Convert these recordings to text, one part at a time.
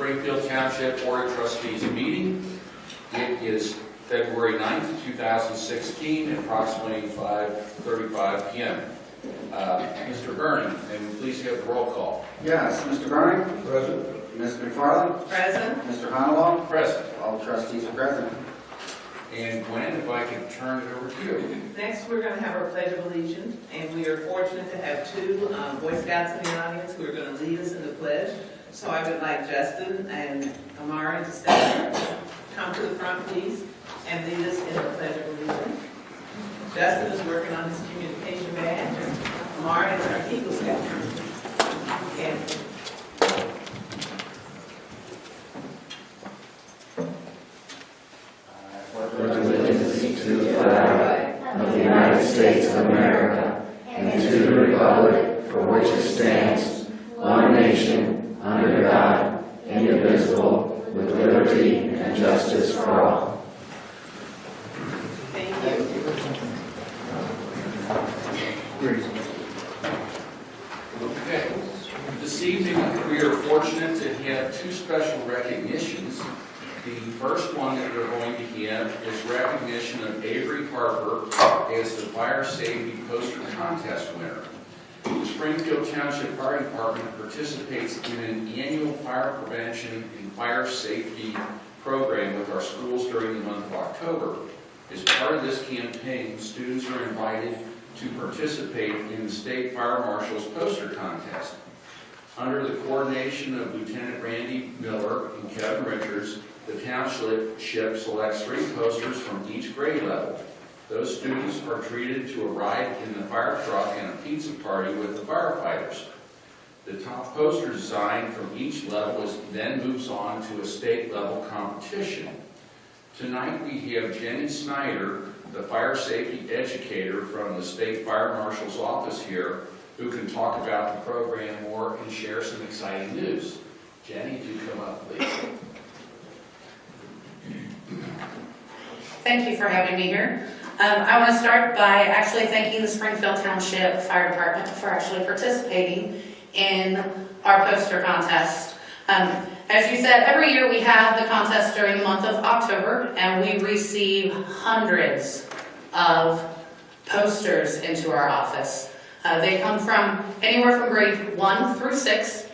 Springfield Township Board of Trustees meeting. It is February 9th, 2016, at approximately 5:35 p.m. Mr. Burning, may we please have the roll call? Yes, Mr. Burning? Present. Ms. McFarland? Present. Mr. Honeywell? Present. All trustees are present. And Gwen, if I could turn it over to you. Next, we're going to have our Pledge of Allegiance, and we are fortunate to have two Boy Scouts in the audience who are going to lead us in the pledge. So I would like Justin and Amari to step up, come to the front, please, and lead us in the Pledge of Allegiance. Justin is working on his communication badge. Amari is our Eagle Scout. And Pledge allegiance to the flag of the United States of America and to the republic for which it stands, one nation, under God, indivisible, with liberty and justice for all. thank you. Okay. This evening, we are fortunate to have two special recognitions. The first one that we're going to have is recognition of Avery Harper as the Fire Safety Poster Contest winner. The Springfield Township Fire Department participates in an annual fire prevention and fire safety program with our schools during the month of October. As part of this campaign, students are invited to participate in the State Fire Marshal's Poster Contest. Under the coordination of Lieutenant Randy Miller and Kevin Richards, the township selects 3 posters from each grade level. Those students are treated to a ride in the fire truck and a pizza party with the firefighters. The top poster design from each level then moves on to a state level competition. Tonight we have Jenny Snyder, the fire safety educator from the State Fire Marshal's office here, who can talk about the program more and share some exciting news. Jenny, do come up, please. Thank you for having me here. I want to start by actually thanking the Springfield Township Fire Department for actually participating in our poster contest. As you said, every year we have the contest during the month of October, and we receive hundreds of posters into our office. They come from anywhere from grade 1 through 6.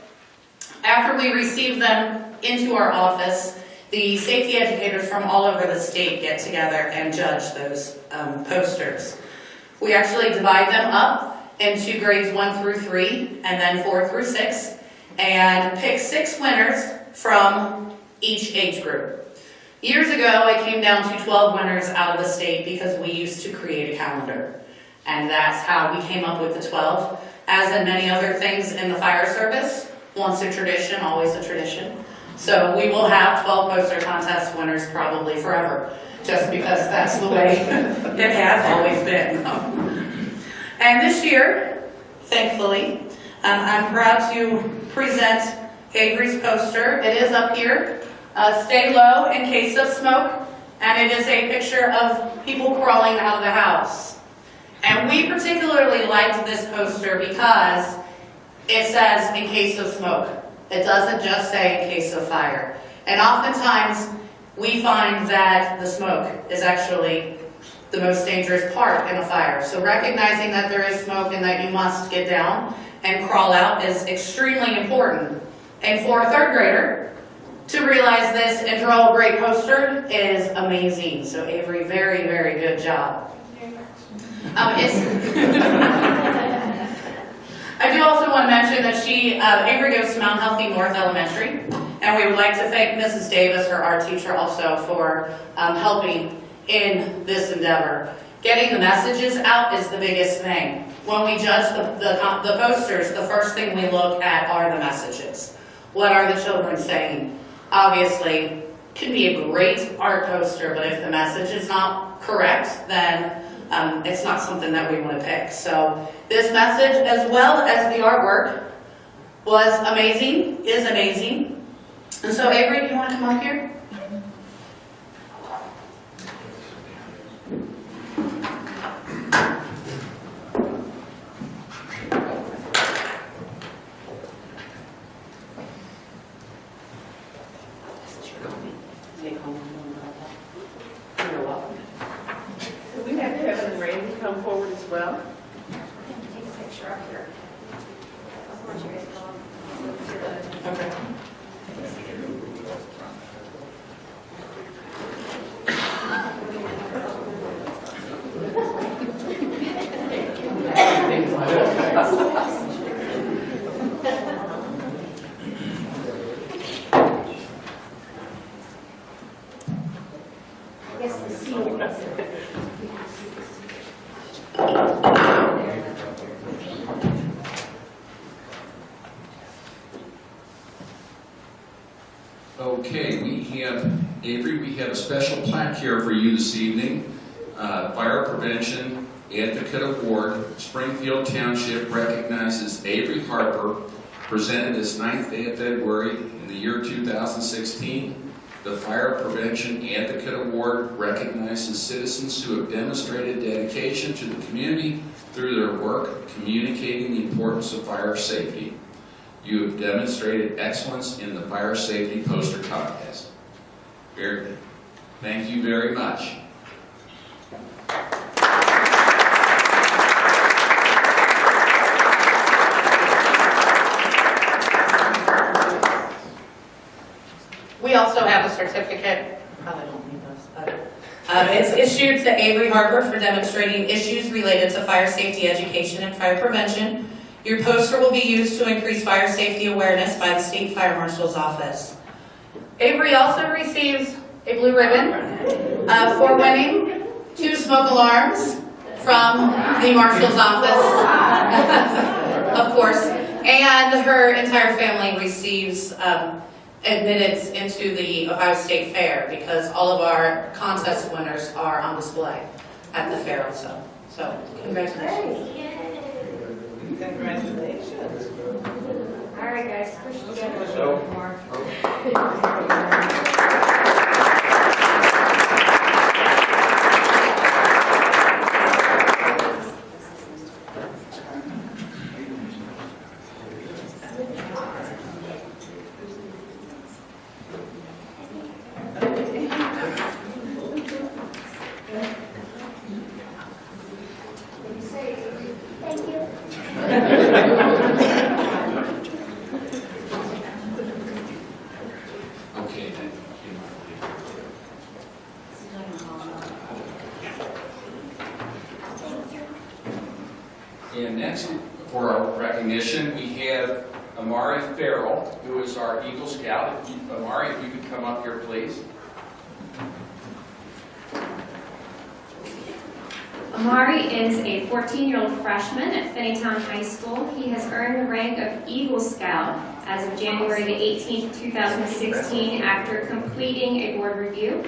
After we receive them into our office, the safety educators from all over the state get together and judge those posters. We actually divide them up into grades 1 through 3 and then 4 through 6 and pick 6 winners from each age group. Years ago, it came down to 12 winners out of the state because we used to create a calendar. And that's how we came up with the 12. As in many other things in the fire service, once a tradition, always a tradition. So we will have 12 poster contest winners probably forever, just because that's the way it has always been. And this year, thankfully, I'm proud to present Avery's poster. It is up here, Stay Low in Case of Smoke, and it is a picture of people crawling out of the house. And we particularly liked this poster because it says in case of smoke. It doesn't just say in case of fire. And oftentimes we find that the smoke is actually the most dangerous part in a fire. So recognizing that there is smoke and that you must get down and crawl out is extremely important. And for a 3rd grader to realize this and draw a great poster is amazing. So Avery, very, very good job. I do also want to mention that Avery goes to Mount Healthy North Elementary, and we would like to thank Mrs. Davis, her art teacher, also for helping in this endeavor. Getting the messages out is the biggest thing. When we judge the posters, the first thing we look at are the messages. What are the children saying? Obviously, it can be a great art poster, but if the message is not correct, then it's not something that we want to pick. So this message, as well as the artwork, was amazing, is amazing. And so Avery, do you want to come up here? take home. You're welcome. We have Kevin and Randy come forward as well. Take a picture up here. I want you guys to go. Okay. I guess the seal is there. Okay, Avery, we have a special plaque here for you this evening. Fire Prevention Advocate Award, Springfield Township recognizes Avery Harper, presented this 9th day of February in the year 2016. The Fire Prevention Advocate Award recognizes citizens who have demonstrated dedication to the community through their work communicating the importance of fire safety. You have demonstrated excellence in the fire safety poster contest. Very good. Thank you very much. We also have a certificate, probably don't need this, but it's issued to Avery Harper for demonstrating issues related to fire safety education and fire prevention. Your poster will be used to increase fire safety awareness by the State Fire Marshal's Office. Avery also receives a blue ribbon for winning 2 smoke alarms from the Marshal's Office, of course, and her entire family receives admittance into the Ohio State Fair because all of our contest winners are on display at the fair also. So, congratulations. Congratulations. All right, guys, push together a little bit more. Thank you. Okay, then. And next, for our recognition, we have Amari Farrell, who is our Eagle Scout. Amari, if you could come up here, please. Amari is a 14-year-old freshman at Finneytown High School. He has earned the rank of Eagle Scout as of January the 18th, 2016, after completing a board review.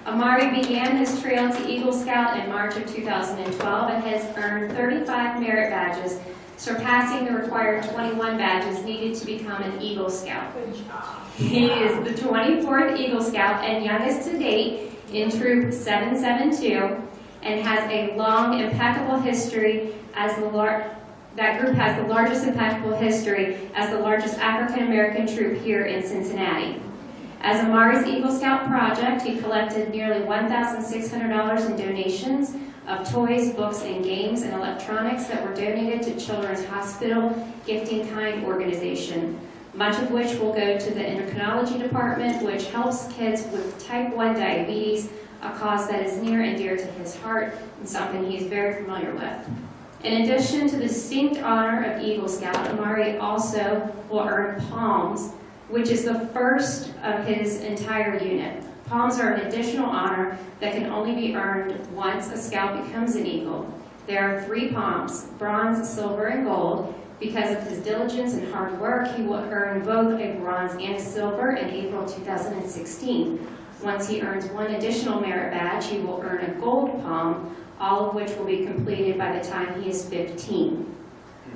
Amari began his trail to Eagle Scout in March of 2012 and has earned 35 merit badges, surpassing the required 21 badges needed to become an Eagle Scout. He is the 24th Eagle Scout and youngest to date in Troop 772, and has a long, impeccable history as that group has the largest impeccable history as the largest African-American troop here in Cincinnati. As Amari's Eagle Scout project, he collected nearly $1,600 in donations of toys, books, and games and electronics that were donated to Children's Hospital Gifting Kind organization, much of which will go to the endocrinology department, which helps kids with type 1 diabetes, a cause that is near and dear to his heart and something he is very familiar with. In addition to the distinct honor of Eagle Scout, Amari also will earn Palms, which is the first of his entire unit. Palms are an additional honor that can only be earned once a Scout becomes an Eagle. There are 3 Palms, bronze, silver, and gold. Because of his diligence and hard work, he will earn both a bronze and a silver in April 2016. Once he earns 1 additional merit badge, he will earn a gold palm, all of which will be completed by the time he is 15.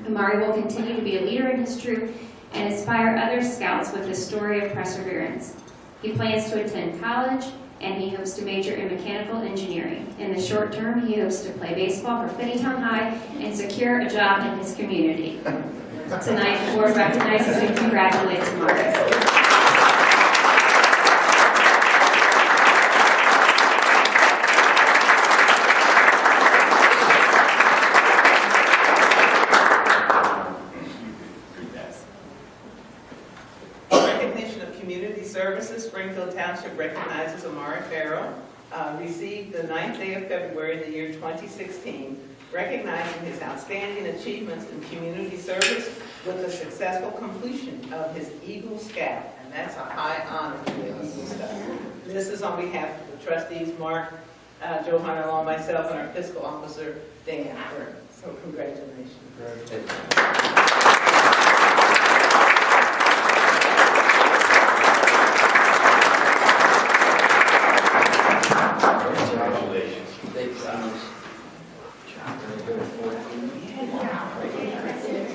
Amari will continue to be a leader in his troop and inspire other Scouts with his story of perseverance. He plans to attend college, and he hopes to major in mechanical engineering. In the short term, he hopes to play baseball for Finneytown High and secure a job in his community. Tonight, the board recognizes and congratulates Amari. Services, Springfield Township recognizes Amari Farrell, received the 9th day of February in the year 2016, recognizing his outstanding achievements in community service with the successful completion of his Eagle Scout, and that's a high honor to the Eagle Scout. This is on behalf of the trustees, Mark, Joe Hunter, myself, and our fiscal officer, Dan Burke. So congratulations.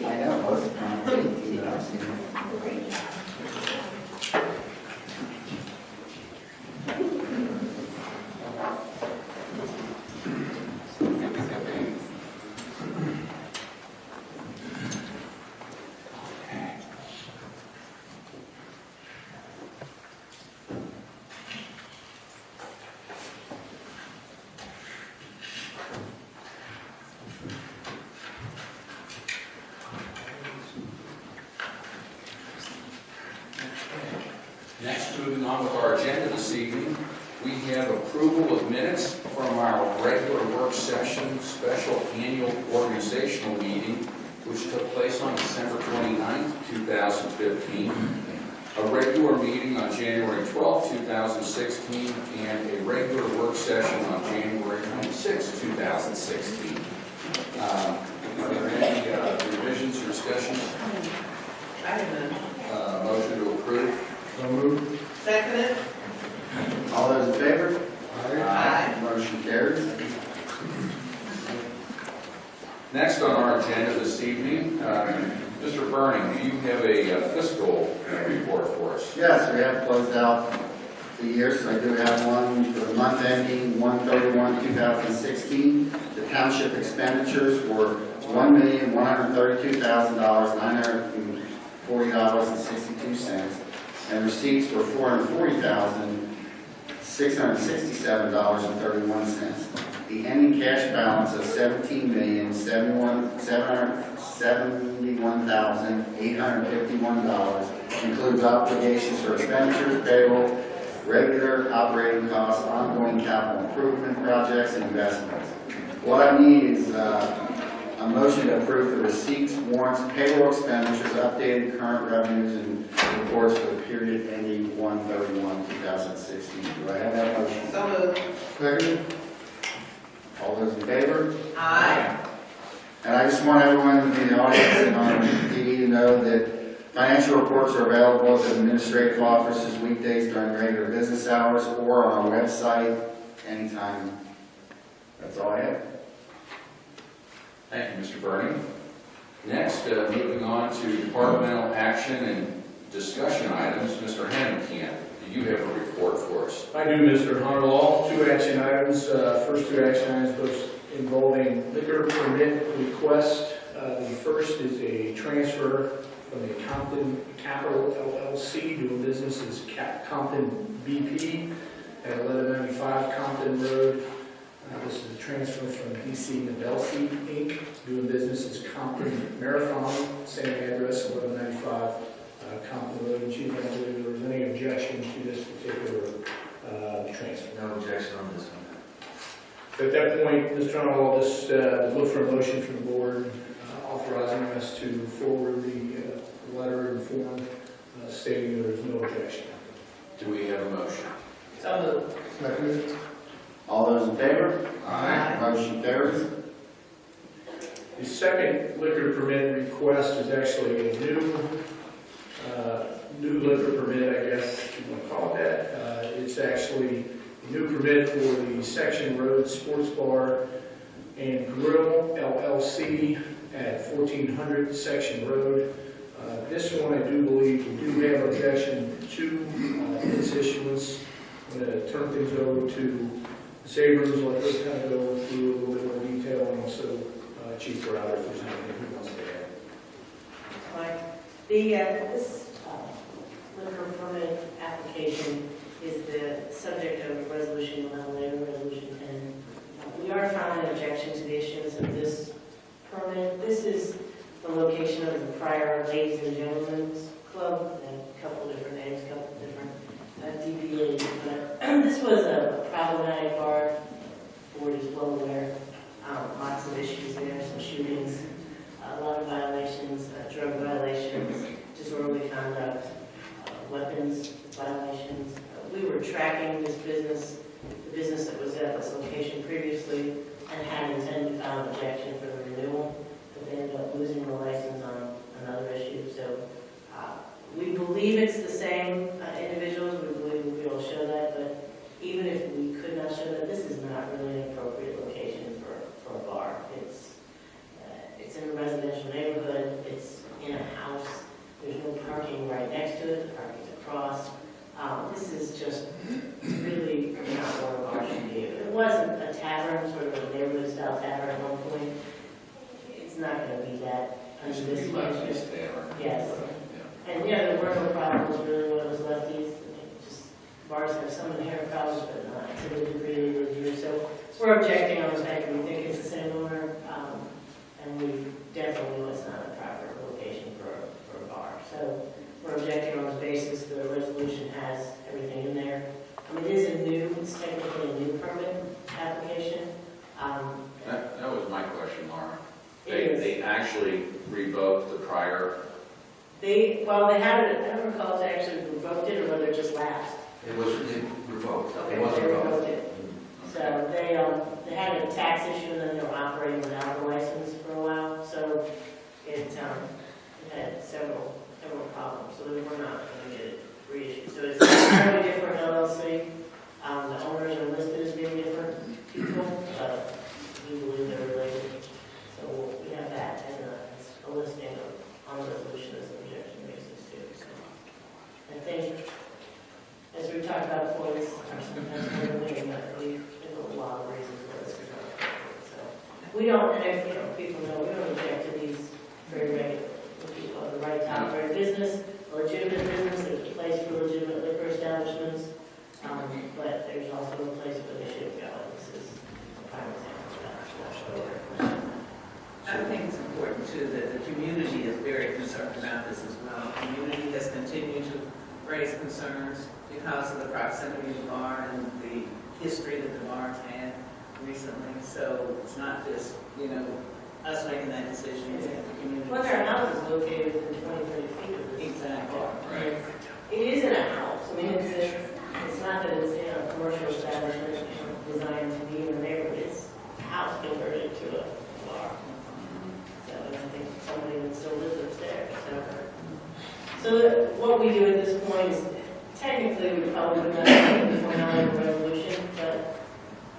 I know, most of the time, I've seen it. Next, moving on with our agenda this evening, we have approval of minutes from our regular work session special annual organizational meeting, which took place on December 29th, 2015, a regular meeting on January 12th, 2016, and a regular work session on January 26th, 2016. Are there any revisions or discussions? I have none. Motion to approve? So moved. Seconded? All those in favor? Aye. Motion carries. Next on our agenda this evening, Mr. Burning, do you have a fiscal report for us? Yes, we have closed out the year, so I do have one for the month ending 1/31/2016. The township expenditures were $1,132,940.62, and receipts were $440,667.31. The ending cash balance of $17,771,851 includes obligations for expenditures, payroll, regular operating costs, ongoing capital improvement projects, and investments. What I need is a motion to approve the receipts, warrants, payroll expenditures, updated current revenues, and reports for the period ending 1/31/2016. Do I have that motion? So moved. Second. All those in favor? Aye. And I just want everyone in the audience and on TV to know that financial reports are available at the administrative offices weekdays during regular business hours or on our website anytime. That's all I have. Thank you, Mr. Burning. Next, moving on to departmental action and discussion items, Mr. Hennenkamp, do you have a report for us? I do, Mr. Hunterlaw. Two action items. First two action items both involving liquor permit request. The first is a transfer from the Compton Capital LLC doing business as Compton BP at 1195 Compton Road. This is a transfer from DC Novelty Inc. doing business as Compton Marathon, same address, 1195 Compton Road. And Chief, I don't believe there was any objection to this particular transfer. No objection on this one. At that point, Mr. Hunterlaw, just look for a motion from the board authorizing us to forward the letter and form stating there is no objection. Do we have a motion? So moved. Second. All those in favor? Aye. Motion carries. The second liquor permit request is actually a new liquor permit, I guess you want to call it that. It's actually a new permit for the Section Road Sports Bar and Grill LLC at 1400 Section Road. This one, I do believe, we do have objection to its issuance. I'm going to turn things over to Sabrins, let us kind of go through a little bit more detail, and also Chief Browder, if there's anything he wants to add. Mike, this liquor permit application is the subject of Resolution 11 and Resolution 10. We are filing an objection to the issuance of this permit. This is the location of the prior Ladies and Gentlemen's Club, and a couple different names, a couple different was a problematic bar, the board is well aware. Lots of issues there, some shootings, a lot of violations, drug violations, disorderly conduct, weapons violations. We were tracking this business, the business that was at this location previously, and had intended to file an objection for the renewal, but they ended up losing the license on another issue. So we believe it's the same individuals. We believe we'll be able to show that, but even if we could not show that, this is not really an appropriate location for a bar. It's in a residential neighborhood. It's in a house. There's no parking right next to it. The parking's across. This is just really not where a bar should be. If it wasn't a tavern, sort of a neighborhood-style tavern at one point, it's not going to be that. It's Under this condition. tavern. Yes. And yeah, there were no problems really when it was lefties. Just bars have some inherent problems, but not to the degree they do. So we're objecting on the fact that we think it's the same owner, and we definitely know it's not a proper location for a bar. So we're objecting on this basis. The resolution has everything in there. It is it's technically a new permit application. That was my question, Laura. It is. They actually revoked the prior. They had it, I don't recall if they actually revoked it or whether it just lapsed. It was revoked. They revoked it. So they had a tax issue and then they were operating without a license for a while. So it had several problems. So we're not going to get it reissued. So it's a very different LLC. The owners are listed as being different people, but we believe they're related. So we have that and a listing on the resolution as an objection basis too. So I think, as we talked about before, this is sometimes we're looking at there's a lot of reasons why this is not appropriate. So we don't, and if people know, we don't object to these very regular. People have the right to operate a business, a legitimate business. There's a place for legitimate liquor establishments, but there's also a place where they should go. And this is a prime example of that. I think it's important too that the community is very concerned about this as well. The community has continued to raise concerns because of the proximity of the bar and the history that the bar's had recently. So it's not just, us making that decision, it's the community. Well, their house is located within 20, 30 feet of this Exactly. bar. Right. It is in a house. I mean, it's not that it's in a commercial establishment designed to be in the neighborhood. It's a house converted to a bar. So I think somebody that still lives there. So what we do at this point is, technically, we probably would not have the formality of a resolution, but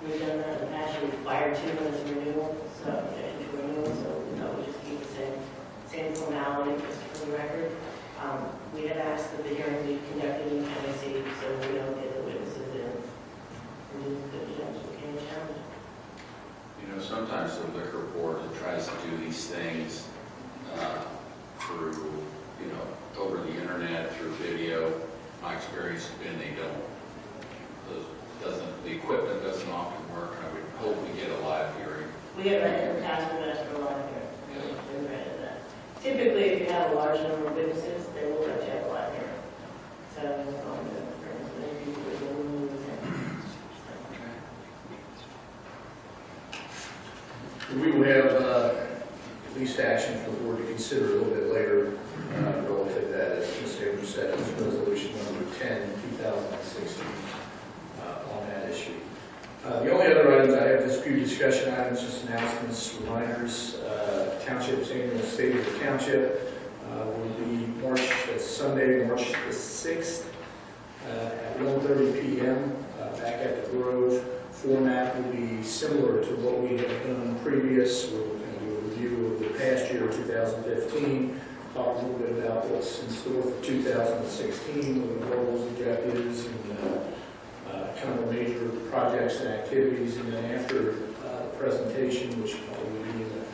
we've done that in the past. You're required to when it's a renewal, so objection to renewal, so we would just keep the same formality just for the record. We had asked that the hearing be conducted in county seat, so we don't get the witnesses in. And do the judge can challenge. Sometimes the liquor board tries to do these things through, over the internet, through video. My experience has been they don't. The equipment doesn't often work. I would hope we get a live hearing. We have that in the past, we've asked for a lot of hearings. We've granted that. Typically, if you have a large number of witnesses, they will let you have a live hearing. So, many people will move in. We will have at least action for the board to consider a little bit later relative to that, as Ms. Abrams said, is resolution number 10, 2016 on that issue. The only other items I have is few discussion items, just announcements, reminders. Township's annual State of the Township will be Sunday, March the 6th at 1:30 p.m. Back at the Grove. Format will be similar to what we have done previous. We're going to do a review of the past year, 2015, talk a little bit about what's in store for 2016, what the goals, objectives, and kind of major projects and activities. And then after the presentation, which probably will be in the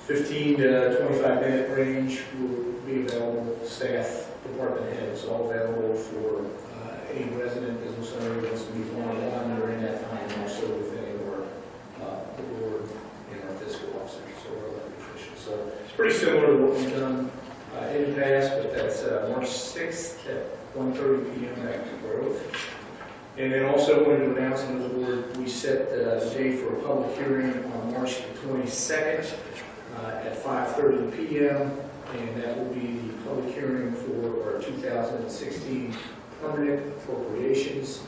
15 to 25-minute range, will be available. Staff, department heads, all available for any resident business owner who wants to meet one-on-one during that time, and also with any of our the board and our fiscal officers, so our elected officials. So it's pretty similar to what we've done in the past, but that's March 6th at 1:30 p.m. at the Grove. And then also wanted to announce to the board, we set the date for a public hearing on March the 22nd at 5:30 p.m. And that will be the public hearing for our 2016 permanent appropriations.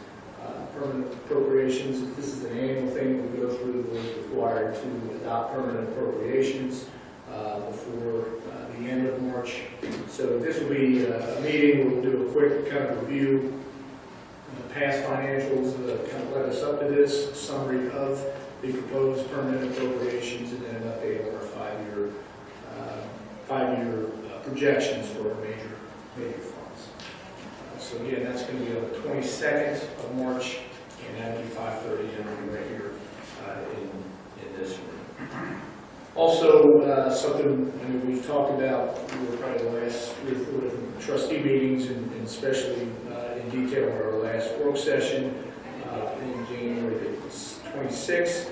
Permanent appropriations, this is an annual thing we go through, the board is required to adopt permanent appropriations before the end of March. So this will be a meeting where we'll do a quick kind of review, past financials, kind of led us up to this, summary of the proposed permanent appropriations, and then an update on our five-year projections for our major funds. So again, that's going to be on the 22nd of March, and that'll be 5:30, and it'll be right here in this room. Also, something we've talked about, we were probably the last 3 or 4 different trustee meetings, and especially in detail in our last work session in January 26th.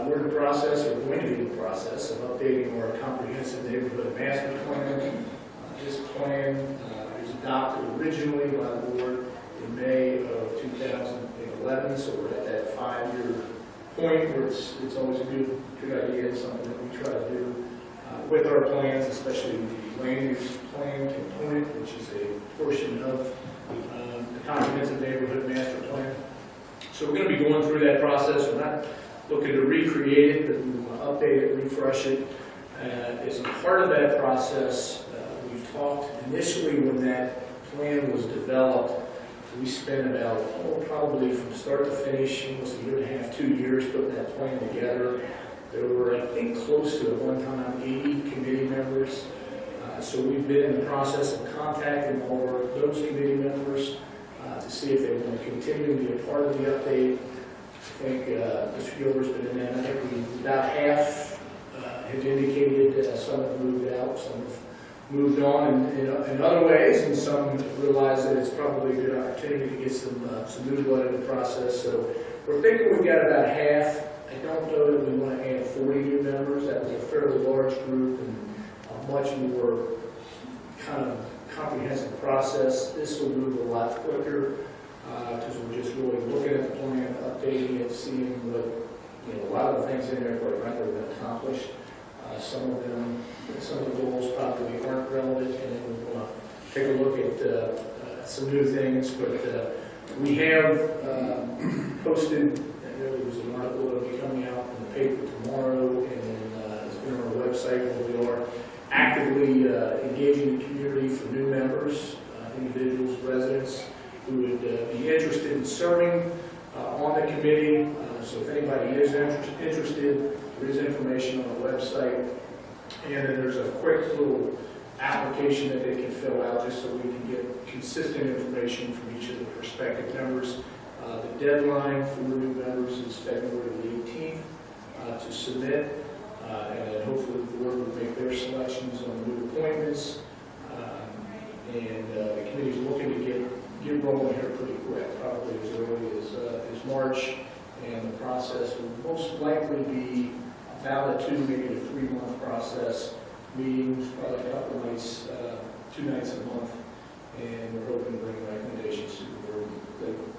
We're in the process, or going to be in the process, of updating our comprehensive neighborhood master plan. This plan was adopted originally by the board in May of 2011, so we're at that 5-year point where it's always a good idea, something that we try to do with our plans, especially the land use plan component, which is a portion of the comprehensive neighborhood master plan. So we're going to be going through that process. We're not looking to recreate it, but we want to update it, refresh it. As a part of that process, we've talked initially when that plan was developed, we spent about, probably from start to finish, almost 1.5 to 2 years putting that plan together. There were, I think, close to at one time 80 committee members. So we've been in the process of contacting all of those committee members to see if they want to continue to be a part of the update. I think Mr. Gilbert's been in that. I think about half have indicated some have moved out, some have moved on in other ways, and some realize that it's probably a good opportunity to get some new blood in the process. So we're thinking we've got about half. I don't know that we want to add 40 new members. That was a fairly large group and a much more kind of comprehensive process. This will move a lot quicker because we're just really looking at the plan, updating it, seeing what, a lot of the things in there, quite frankly, have been accomplished. Some of the goals probably aren't relevant, and then we want to take a look at some new things. But we have posted, there was an article that will be coming out in the paper tomorrow, and then it's been on our website where we are actively engaging the community for new members, individuals, residents who would be interested in serving on the committee. So if anybody is interested, there is information on the website. And then there's a quick little application that they can fill out just so we can get consistent information from each of the prospective members. The deadline for new members is February the 18th to submit. And then hopefully the board will make their selections on new appointments. And the committee's looking to get rolling here pretty quick, probably as early as March. And the process will most likely be about a 2, maybe a 3-month process. Meetings, probably a couple nights, 2 nights a month. And we're hoping to bring recommendations to the board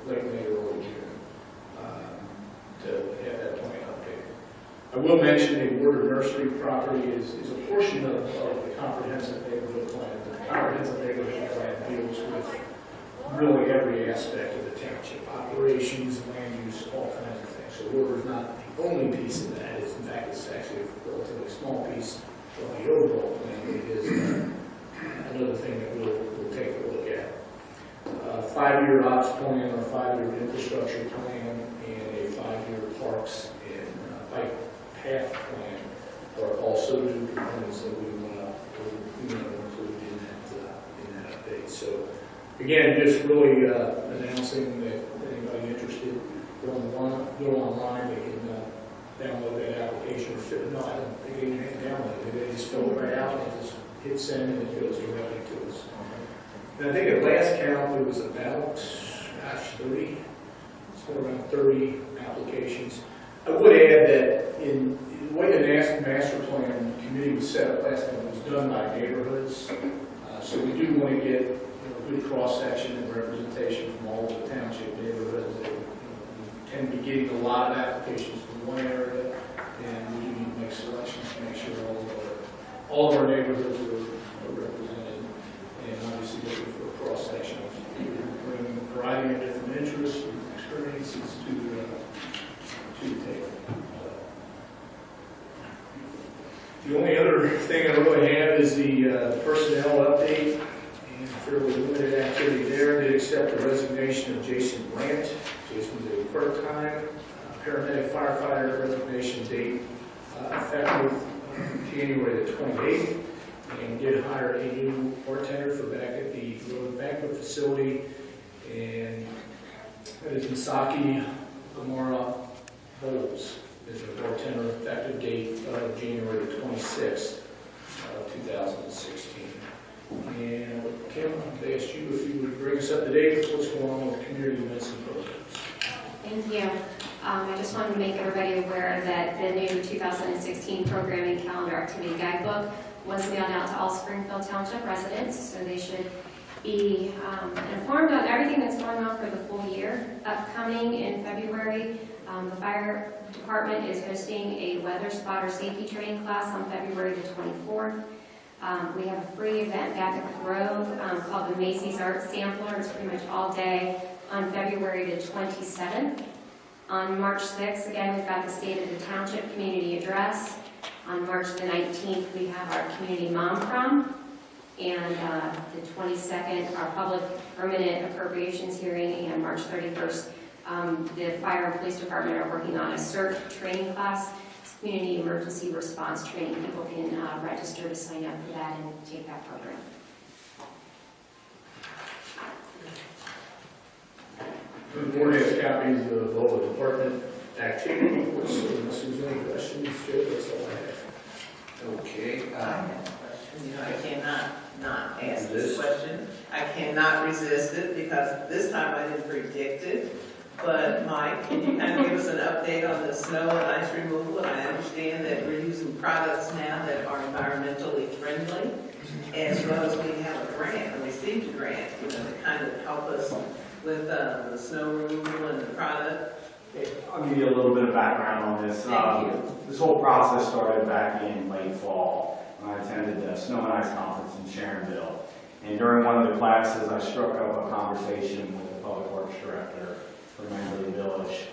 late May or early June to have that plan updated. I will mention the Border Nursery property is a portion of the comprehensive neighborhood plan. The comprehensive neighborhood plan deals with really every aspect of the township, operations, land use, all kinds of things. So Border is not the only piece of that. In fact, it's actually a relatively small piece of the overall plan. It is another thing that we'll take a look at. 5-year ops plan, or 5-year infrastructure plan, and a 5-year parks and bike path plan are also new components that we want to include in that update. So again, just really announcing that anybody interested, go online, they can download that application. No, I don't think they can download it. They just fill it right out and just hit send, and it goes directly to us. And I think at last count there was about, 30, somewhere around 30 applications. I would add that in the way the master plan committee was set up last time, it was done by neighborhoods. So we do want to get good cross-section and representation from all of the township neighborhoods The only other thing I really have is the personnel update, and fairly limited activity there. Did accept the resignation of Jason Brandt. Jason's a part-time paramedic firefighter, resignation date effective January the 28th, and did hire a new bartender for back at the road banquet facility, and that is Misaki Gamora Bowles is the bartender effective date of January the 26th of 2016. And Kim, I asked you if you would bring us up to date with what's going on with community events and programs. Thank you. I just wanted to make everybody aware that the new 2016 programming calendar activity guidebook was mailed out to all Springfield Township residents, so they should be informed of everything that's going on for the full year. Upcoming in February, the fire department is hosting a weather spotter safety training class on February the 24th. We have a free event back at the Grove called the Macy's Art Sampler. It's pretty much all day on February the 27th. On March 6th, again, we've got the State of the Township Community Address. On March the 19th, we have our Community Mom Prom. And the 22nd, our Public Permanent Appropriations Hearing. And March 31st, the Fire and Police Department are working on a CERT training class. It's Community Emergency Response Training. People can register to sign up for that and take that program. The board has copies of all the department activity reports, so unless there's any questions, Joe, that's all I have. Okay. I have a question. You know, I cannot not ask this question. I cannot resist it because this time I didn't predict it. But Mike, can you kind of give us an update on the snow and ice removal? And I understand that we're using products now that are environmentally friendly, as well as we have a grant, or received a grant, you know, to kind of help us with the snow removal and the product. I'll give you a little bit of background on this. Thank you. This whole process started back in late fall when I attended the Snow and Ice Conference in Sharonville. And during one of the classes, I struck up a conversation with the Public Works Director for Manley Village.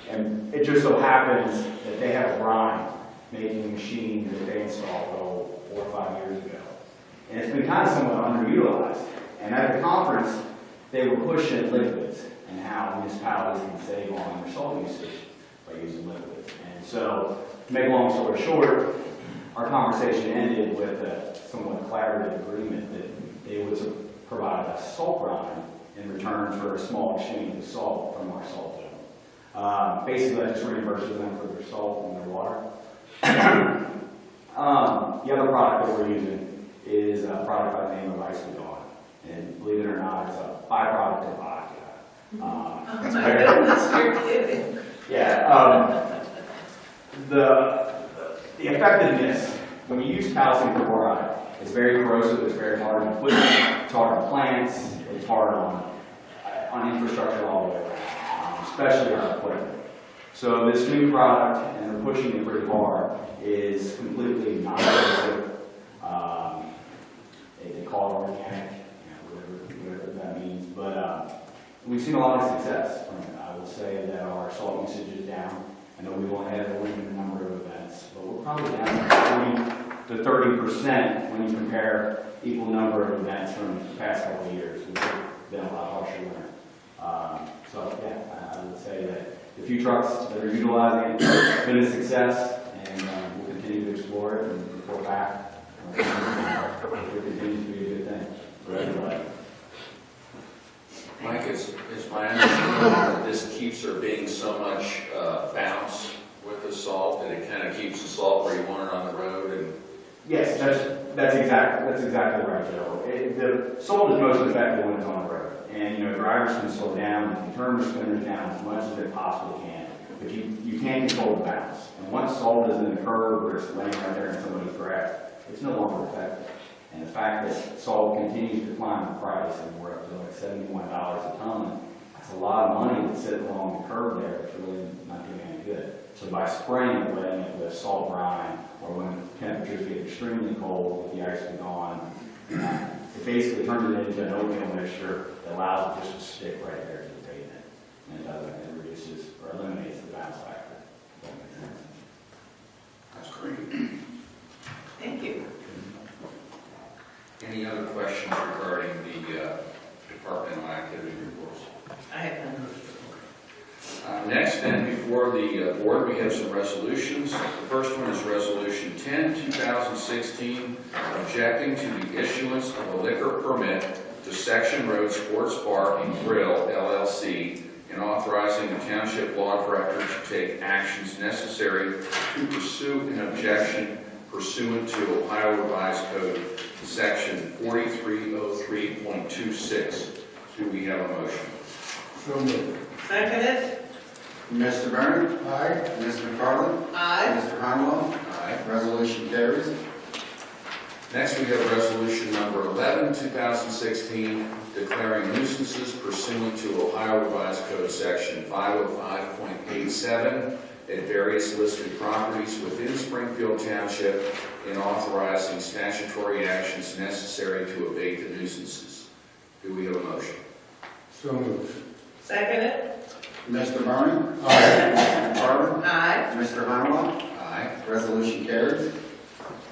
And it just so happens that they have a brine making machine that they installed 4 or 5 years ago. And it's been kind of somewhat underutilized. And at the conference, they were pushing liquids and how municipalities can save on their salt usage by using liquids. And so, to make a long story short, our conversation ended with a somewhat collaborative agreement that they would provide us salt brine in return for a small exchange of salt from our salt zone. Basically, that just reimburses them for their salt and their water. The other product that we're using is a product by the name of Ice Gone. And believe it or not, it's a byproduct of vodka. Oh my goodness, you're kidding. Yeah. The effectiveness, when you use calcium chloride, it's very corrosive, it's very hard on equipment, it's hard on plants, it's hard on infrastructure all the way around, especially our equipment. So this new product, and we're pushing it pretty hard, is completely non-corrosive. They call it organic, whatever that means, but we've seen a lot of success from it. I will say that our salt usage is down. I know we've only had a limited number of events, but we're probably down 20 to 30% when you compare equal number of events from the past couple of years. We've been a lot harsher winter. So yeah, I would say that the few trucks that are utilizing it have been a success, and we'll continue to explore it and report back. It continues to be a good thing for everybody. Mike, it's my understanding that this keeps there being so much bounce with the salt that it kind of keeps the salt where you want it on the road. And Yes, that's exactly right, Joe. The salt is most effective when it's on the road, and drivers can slow down, and turn their spinners down as much as they possibly can, but you can't control the bounce. And once salt is in the curb or it's laying right there in somebody's grass, it's no longer effective. And the fact that salt continues to climb in price, and we're up to like $71 a ton, that's a lot of money that's sitting along the curb there that's really not doing any good. So by spraying it, letting it with salt brine, or when temperatures get extremely cold with the ice be gone, it basically turns it into an oatmeal mixture that allows it just to stick right there to the pavement. And it reduces or eliminates the bounce factor. If that makes sense. that's great. Next, then, before the board, we have some resolutions. The first one is Resolution 10, 2016, objecting to the issuance of a liquor permit to Section Road Sports Bar and Grill, LLC, and authorizing the Township Law Director to take actions necessary to pursue an objection pursuant to Ohio Revised Code, Section 4303.26. Do we have a motion? So moved. Seconded. Mr. Burnett? Aye. Ms. McFarland? Aye. Mr. Harnwell? Aye. Resolution carries. Next, we have Resolution number 11, 2016, declaring nuisances pursuant to Ohio Revised Code Section 505.87 at various listed properties within Springfield Township and authorizing statutory actions necessary to abate the nuisances. Do we have a motion? So moved. Seconded. Mr. Burnett? Aye. Ms. McFarland? Aye. Mr. Harnwell? Aye. Resolution carries.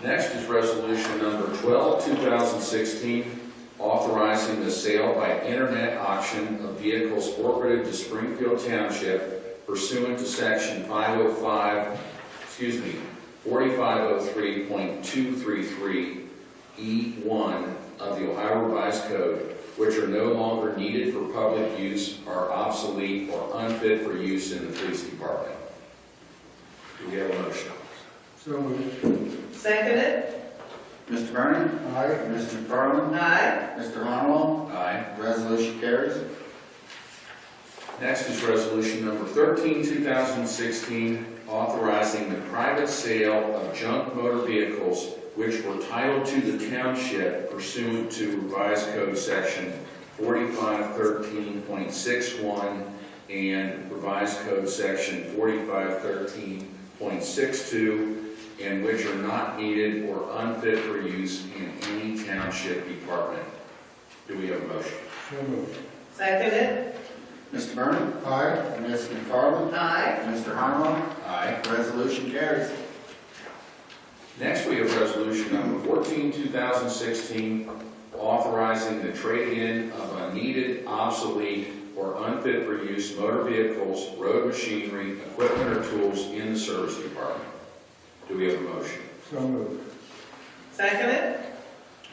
Next is Resolution number 12, 2016, authorizing the sale by internet auction of vehicles forfeited to Springfield Township pursuant to Section 4503.233E1 of the Ohio Revised Code, which are no longer needed for public use, are obsolete or unfit for use in the police department. Do we have a motion? So moved. Seconded. Mr. Burnett? Aye. Ms. McFarland? Aye. Mr. Harnwell? Aye. Resolution carries. Next is Resolution number 13, 2016, authorizing the private sale of junk motor vehicles which were titled to the township pursuant to Revised Code Section 4513.61 and Revised Code Section 4513.62, and which are not needed or unfit for use in any township department. Do we have a motion? So moved. Seconded. Mr. Burnett? Aye. Ms. McFarland? Aye. Mr. Harnwell? Aye. Resolution carries. Next, we have Resolution number 14, 2016, authorizing the trade-in of unneeded, obsolete, or unfit for use motor vehicles, road machinery, equipment, or tools in the service department. Do we have a motion? So moved. Seconded.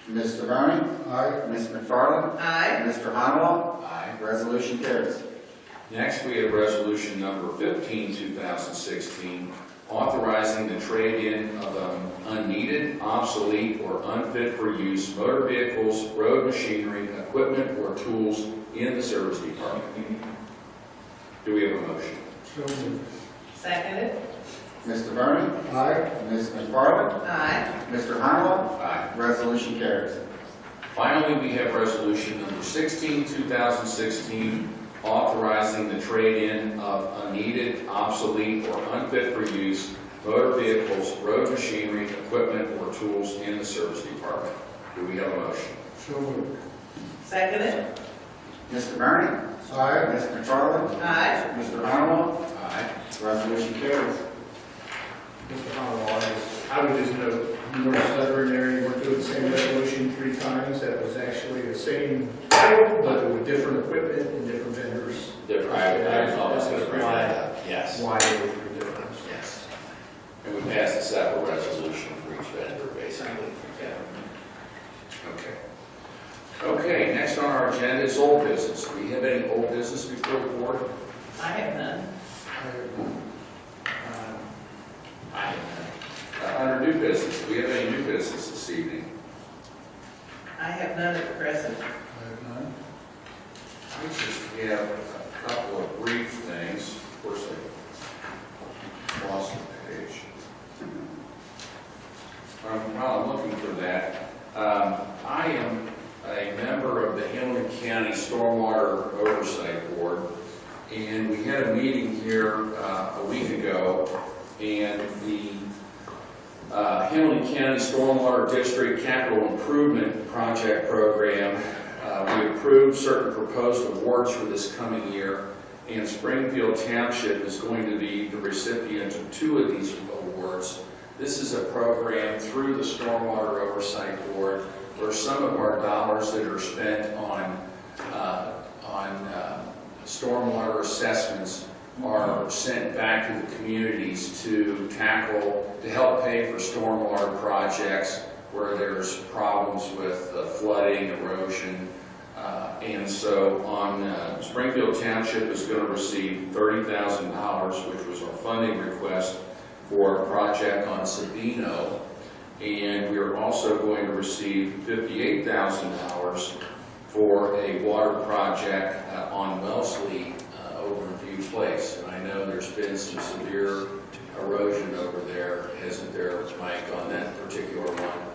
Mr. Burnett? Aye. Ms. McFarland? Aye. Mr. Harnwell? Aye. Resolution carries. Next, we have Resolution number 15, 2016, authorizing the trade-in of unneeded, obsolete, or unfit for use motor vehicles, road machinery, equipment, or tools in the service department. Do we have a motion? So moved. Seconded. Mr. Burnett? Aye. Ms. McFarland? Aye. Mr. Harnwell? Aye. Resolution carries. Finally, we have Resolution number 16, 2016, authorizing the trade-in of unneeded, obsolete, or unfit for use motor vehicles, road machinery, equipment, or tools in the service department. Do we have a motion? So moved. Seconded. Mr. Burnett? Aye. Ms. McFarland? Aye. Mr. Harnwell? Aye. Resolution carries. Mr. Harnwell, I would just note, you were stuttering there, you were doing the same resolution 3 times. That was actually the same title, but with different equipment and different vendors. I was always going to bring that up. Yes. Why there were 3 different? Yes. And we passed a separate resolution for each vendor, basically. Okay. Okay, next on our agenda is old business. Do we have any old business before the board? I have none. I have none. Under new business, do we have any new business this evening? I have none at the present. I have none. I just have a couple of brief things. Of course, I lost the page. While I'm looking for that, I am a member of the Hamilton County Stormwater Oversight Board, and we had a meeting here a week ago, and the Hamilton County Stormwater District Capital Improvement Project Program, we approved certain proposed awards for this coming year, and Springfield Township is going to be the recipient of 2 of these awards. This is a program through the Stormwater Oversight Board where some of our dollars that are spent on stormwater assessments are sent back to the communities to help pay for stormwater projects where there's problems with flooding, erosion. And so Springfield Township is going to receive $30,000, which was our funding request for a project on Sabino. And we are also going to receive $58,000 for a water project on Wellesley over in View Place. And I know there's been some severe erosion over there, hasn't there, Mike, on that particular one?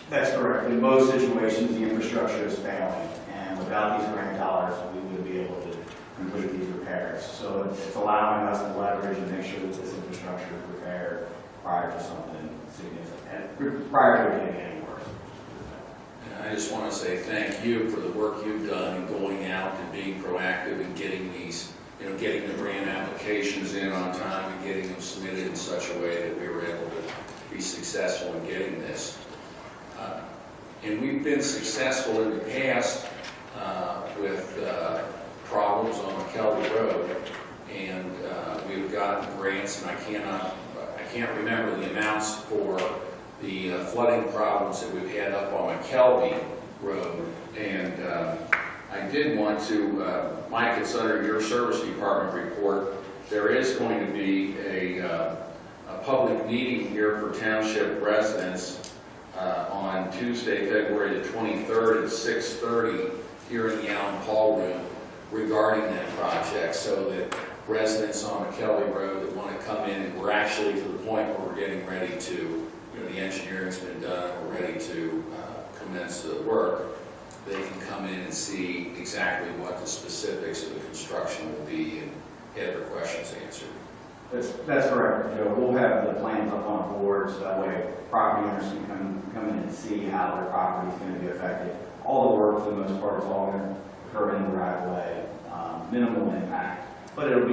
That's correct. In most situations, the infrastructure is failing, and without these grant dollars, we wouldn't be able to complete these repairs. So it's allowing us to leverage and make sure that this infrastructure is repaired prior to something significant, prior to it getting any worse. And I just want to say thank you for the work you've done in going out and being proactive and getting these, getting the grant applications in on time and getting them submitted in such a way that we were able to be successful in getting this. And we've been successful in the past with problems on McKelvey Road, and we've gotten grants, and I can't remember the amounts for the flooding problems that we've had up on McKelvey Road. And I did want to, Mike, it's under your service department report. There is going to be a public meeting here for township residents on Tuesday, February the 23rd at 6:30 here in the Allen Paul Room regarding that project, so that residents on McKelvey Road that want to come in, and we're actually to the point where we're getting ready to, the engineering's been done, we're ready to commence the work, they can come in and see exactly what the specifics of the construction will be and have their questions answered. That's correct, Joe. We'll have the plans up on boards, that way property owners can come in and see how their property is going to be affected. All the work, for the most part, is all going to occur in the right way, minimal impact. But it'll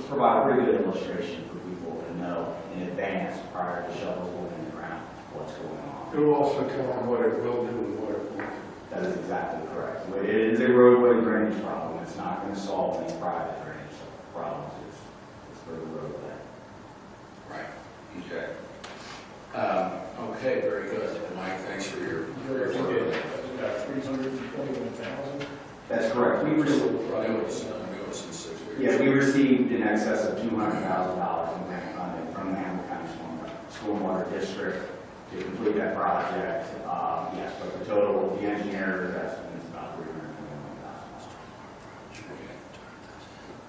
provide a pretty good illustration for people to know in advance prior to shovels going in the ground what's going on. It will also tell them what it will do and what it won't. That is exactly correct. It is a roadway drainage problem. It's not going to solve any private drainage problems. It's for the roadway. Right, okay. Okay, very good. Mike, thanks for your work. About 321,000. That's correct. I know it's in 6 years. Yeah, we received in excess of $200,000 in grant funding from the Hamilton County Stormwater District to complete that project. Yes, but the total, the engineer's estimate is about $321,000.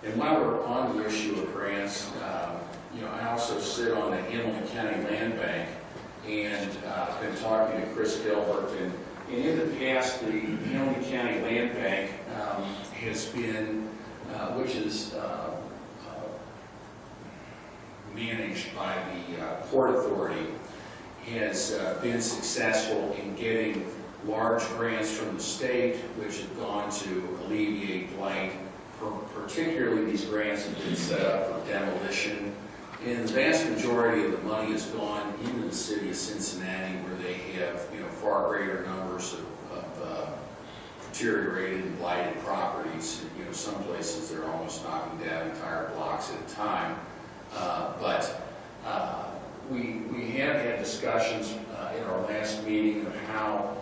And while we're on the issue of grants, I also sit on the Hamilton County Land Bank, and I've been talking to Chris Gilbert, and in the past, the Hamilton County Land Bank has been, which is managed by the Port Authority, has been successful in getting large grants from the state, which have gone to alleviate blight. Particularly, these grants have been set up for demolition, and the vast majority of the money has gone into the city of Cincinnati, where they have far greater numbers of deteriorated and blighted properties. Some places they're almost knocking down entire blocks at a time. But we have had discussions in our last meeting of how,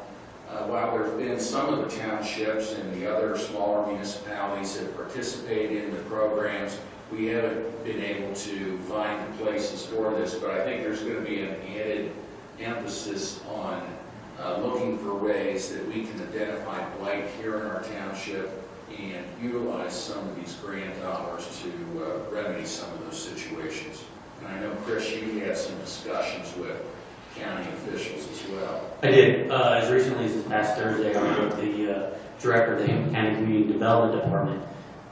while there have been some of the townships and the other smaller municipalities that participate in the programs, we haven't been able to find the places for this, but I think there's going to be an added emphasis on looking for ways that we can identify blight here in our township and utilize some of these grant dollars to remedy some of those situations. And I know, Chris, you had some discussions with county officials as well. I did. As recently as this past Thursday, I met with the director of the Hamilton County Community Development Department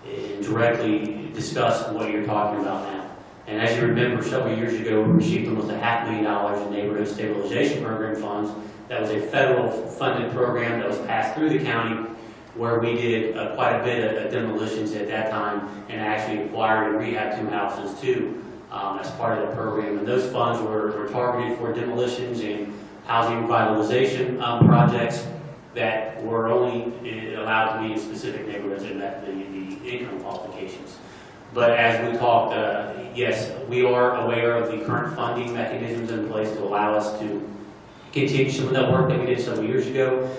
and directly discussed what you're talking about now. And as you remember, several years ago, we received almost $500,000 in neighborhood stabilization program funds. That was a federal funded program that was passed through the county, where we did quite a bit of demolitions at that time and actually acquired and rehabbed 2 houses too as part of the program. And those funds were targeted for demolitions and housing revitalization projects that were only allowed to be in specific neighborhoods and met the income qualifications. But as we talked, yes, we are aware of the current funding mechanisms in place to allow us to continue some of that work that we did several years ago.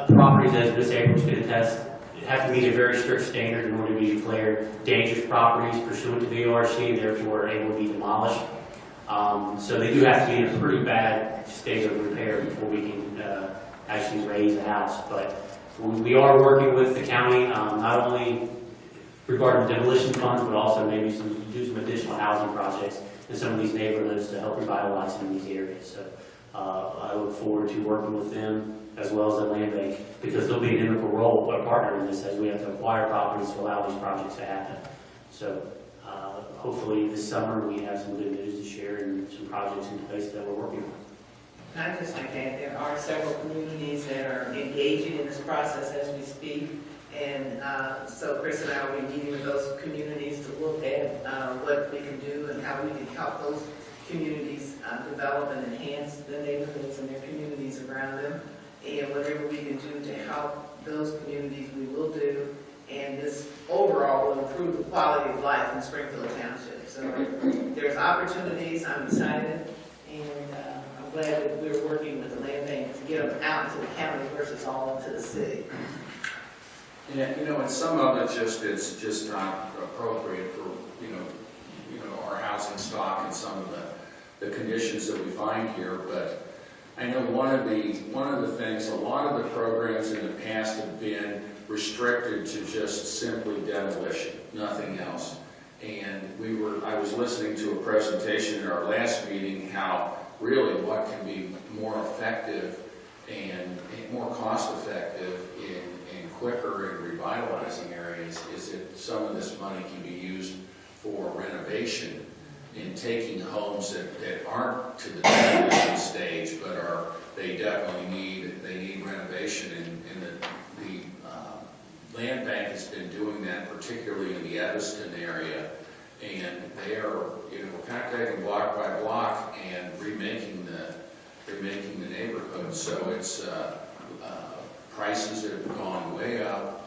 Properties, as Ms. Abrams can attest, have to meet a very strict standard in order to be declared dangerous properties pursuant to the ORC, and therefore are able to be demolished. So they do have to be in a pretty bad state of repair before we can actually raise a house. But we are working with the county, not only regarding demolition funds, but also maybe do some additional housing projects in some of these neighborhoods to help revitalize some of these areas. So I look forward to working with them as well as the land bank, because they'll be an integral role, a partner in this, as we have to acquire properties to allow these projects to happen. So hopefully this summer we have some good news to share and some projects in place that we're working on. I'd just like to add, there are several communities that are engaging in this process as we speak. And so Chris and I will be meeting with those communities to look at what we can do and how we can help those communities develop and enhance the neighborhoods and their communities around them. And whatever we can do to help those communities, we will do. And this overall will improve the quality of life in Springfield Township. So there's opportunities. I'm excited. And I'm glad that we're working with the land bank to get them out into the county versus all into the city. Yeah, and some of it it's just not appropriate for, our housing stock and some of the conditions that we find here. But I know one of the things, a lot of the programs in the past have been restricted to just simply demolition, nothing else. And I was listening to a presentation in our last meeting how really what can be more effective and more cost effective in quicker and revitalizing areas is that some of this money can be used for renovation and taking homes that aren't to the demolition stage, but they definitely need renovation. And the land bank has been doing that, particularly in the Evanston area, and they are kind of taking block by block and remaking the neighborhood. So it's prices that have gone way up.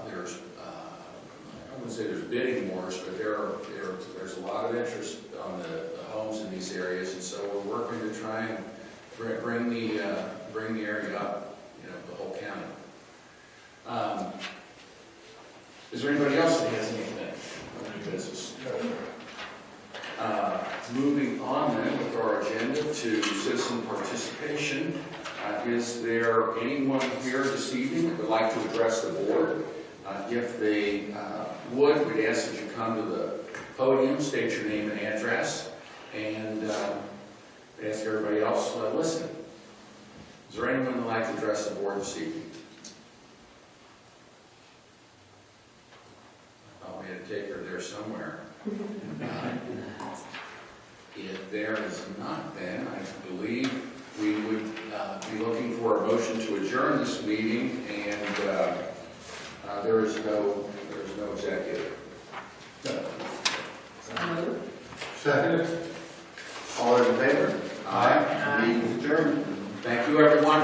There's I wouldn't say there's bidding wars, but there's a lot of interest on the homes in these areas, and so we're working to try and bring the area up, the whole county. Is there anybody else that has anything on new business? Moving on then with our agenda to citizen participation. Is there anyone here this evening that would like to address the board? If they would, we'd ask that you come to the podium, state your name and address, and ask everybody else listening. Is there anyone that would like to address the board this evening? Oh, we had to take her there somewhere. If there is not, then I believe we would be looking for a motion to adjourn this meeting, and there is no executive. Second. All those in favor? Aye. Meeting is adjourned. Thank you, everyone.